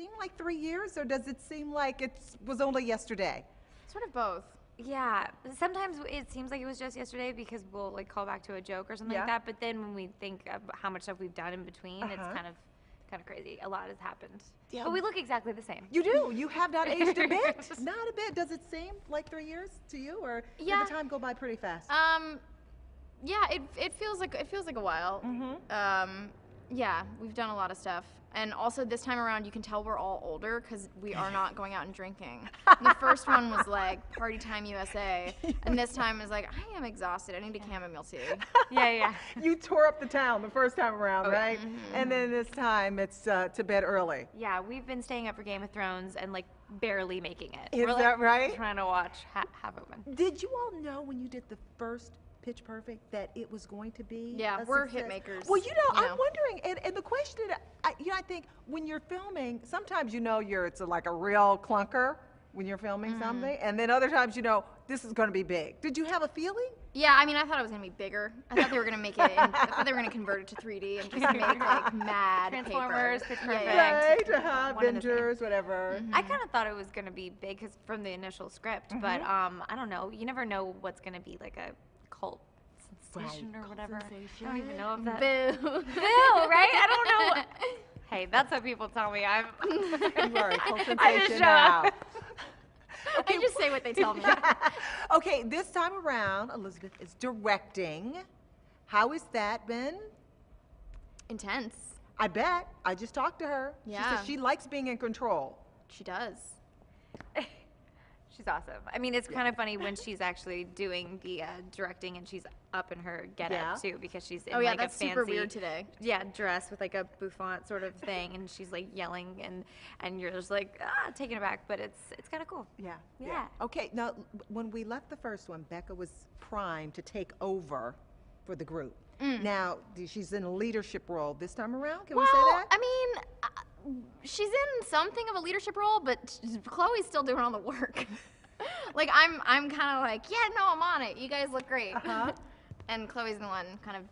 seem like 3 years, or does it seem like it was only yesterday? Sort of both. Yeah, sometimes it seems like it was just yesterday because we'll like call back to a joke or something like that. But then when we think of how much stuff we've done in between, it's kind of crazy. A lot has happened. Yeah. But we look exactly the same. You do. You have not aged a bit. Not a bit. Does it seem like 3 years to you, or did the time go by pretty fast? Yeah, it feels like a while. Yeah, we've done a lot of stuff. And also this time around, you can tell we're all older because we are not going out and drinking. And the first one was like Party Time USA, and this time is like, I am exhausted. I need a chamomile tea. Yeah. You tore up the town the first time around, right? And then this time it's to bed early. Yeah, we've been staying up for Game of Thrones and like barely making it. Is that right? Trying to watch half of it. Did you all know when you did the first Pitch Perfect that it was going to be we're success? hit makers. Well, I'm wondering, and the question, I think when you're filming, sometimes it's like a real clunker when you're filming something, and then other times this is going to be big. Did you have a feeling? Yeah, I mean, I thought it was going to be bigger. I thought they were going to make it, I thought they were going to convert it to 3D and just make like mad Transformers, paper. Pitch Perfect. Right, Avengers, whatever. I kind of thought it was going to be big because from the initial script, but I don't know. You never know what's going to be like a cult sensation or whatever. I don't even know if that. Boo. Boo, right? I don't know. Hey, that's what people tell me. I'm. You are a cult sensation I just show now. up. I just say what they tell me. Okay, this time around, Elizabeth is directing. How has that been? Intense. I bet. I just talked to her. Yeah. She says she likes being in control. She does. She's awesome. I mean, it's kind of funny when she's actually doing the directing and she's up in her getup too, because she's in like that's a fancy, super weird today. Yeah, dress with like a bouffant sort of thing, and she's like yelling, and you're just like taken aback, but it's kind of cool. Yeah. Okay, now when we left the first one, Becca was primed to take over for the group. Now she's in a leadership role this time around. Can we say that? I mean, she's in something of a leadership role, but Chloe's still doing all the work. Like I'm kind of like, yeah, no, I'm on it. You guys look great. And Chloe's the one kind of,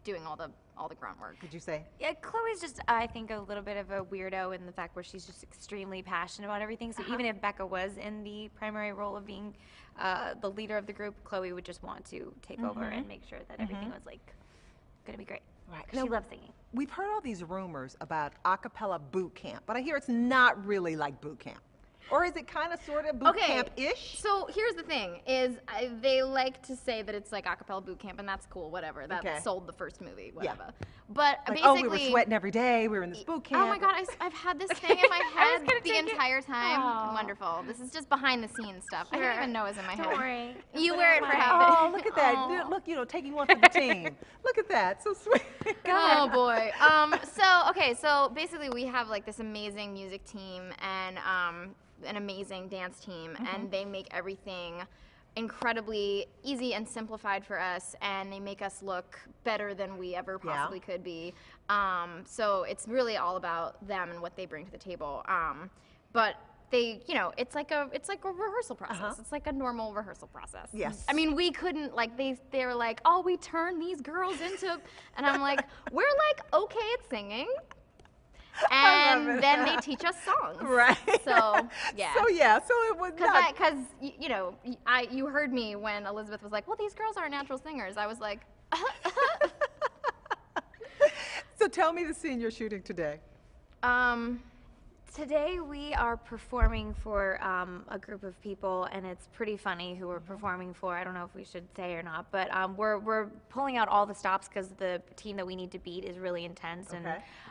doing all the grunt work. Did you say? Yeah, Chloe's just, I think, a little bit of a weirdo in the fact where she's just extremely passionate about everything. So even if Becca was in the primary role of being the leader of the group, Chloe would just want to take over and make sure that everything was like gonna be great. Right. She loves singing. We've heard all these rumors about a cappella boot camp, but I hear it's not really like boot camp. Or is it kind of sort of boot camp-ish? So here's the thing, is they like to say that it's like a cappella boot camp, and that's cool, whatever. That sold the first movie, whatever. But like, basically, we were sweating every day, we were in this boot camp. Oh my God, I've had this thing in my head the entire time. Wonderful. This is just behind the scenes stuff. I didn't even know it was in my head. Don't worry. You wear it for habit. Oh, look at that. Look, taking one for the team. Look at that, so sweet. Oh boy. So basically we have like this amazing music team and an amazing dance team, and they make everything incredibly easy and simplified for us, and they make us look better than we ever possibly could be. So it's really all about them and what they bring to the table. But they, it's like a rehearsal process. It's like a normal rehearsal process. Yes. I mean, we couldn't they were like, oh, we turn these girls into, and I'm like, we're like okay at singing. And then they teach us songs. Right. So, yeah. So it was not. Because, you heard me when Elizabeth was like, well, these girls aren't natural singers. I was like, So tell me the scene you're shooting today. Today we are performing for a group of people, and it's pretty funny who we're performing for. I don't know if we should say or not, but we're pulling out all the stops because the team that we need to beat is really intense,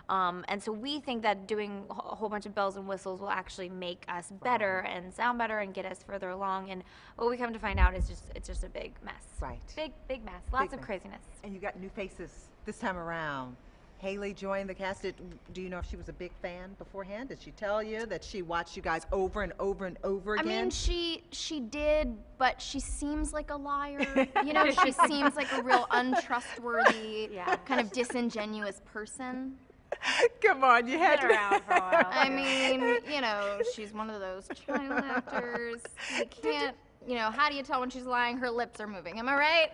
and so we think that doing a whole bunch of bells and whistles will actually make us better and sound better and get us further along. And what we come to find out is it's just a big mess. Right. Big mess. Lots of craziness. And you got new faces this time around. Haley joined the cast. Do you know if she was a big fan beforehand? Did she tell you that she watched you guys over and over and over again? I mean, she did, but she seems like a liar. She seems like a real untrustworthy, kind of disingenuous person. Come on, you had Been around for a while. I mean, she's one of those child actors. You can't. How do you tell when she's lying? Her lips are moving. Am I right?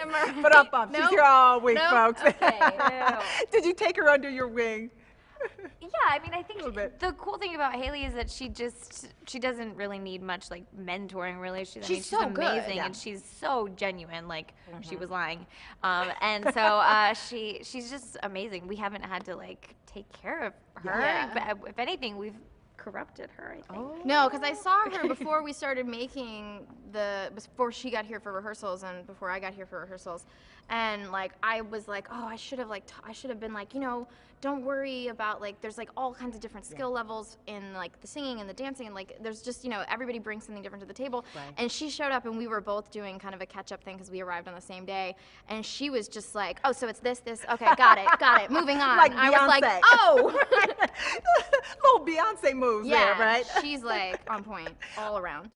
Am I right? But up. She's here all week, folks. Okay. Did you take her under your wing? Yeah, I mean, I think little bit. the cool thing about Haley is that she doesn't really need much like mentoring really. I mean, she's so good, amazing yeah. and she's so genuine. Like she was lying, and so she's just amazing. We haven't had to like take care of her. Yeah. But if anything, we've corrupted her. I think. No, because I saw her before we started making before she got here for rehearsals and before I got here for rehearsals, and like I was like, oh, I should have been like, don't worry about like, there's like all kinds of different skill levels in like the singing and the dancing, and like there's just everybody brings something different to the table. Right. And she showed up and we were both doing kind of a catch up thing because we arrived on the same day, and she was just like, oh, so it's this, okay, got it, moving on. Like I was like, Beyonce. oh. Little Beyonce moves there, right? She's like on point all around.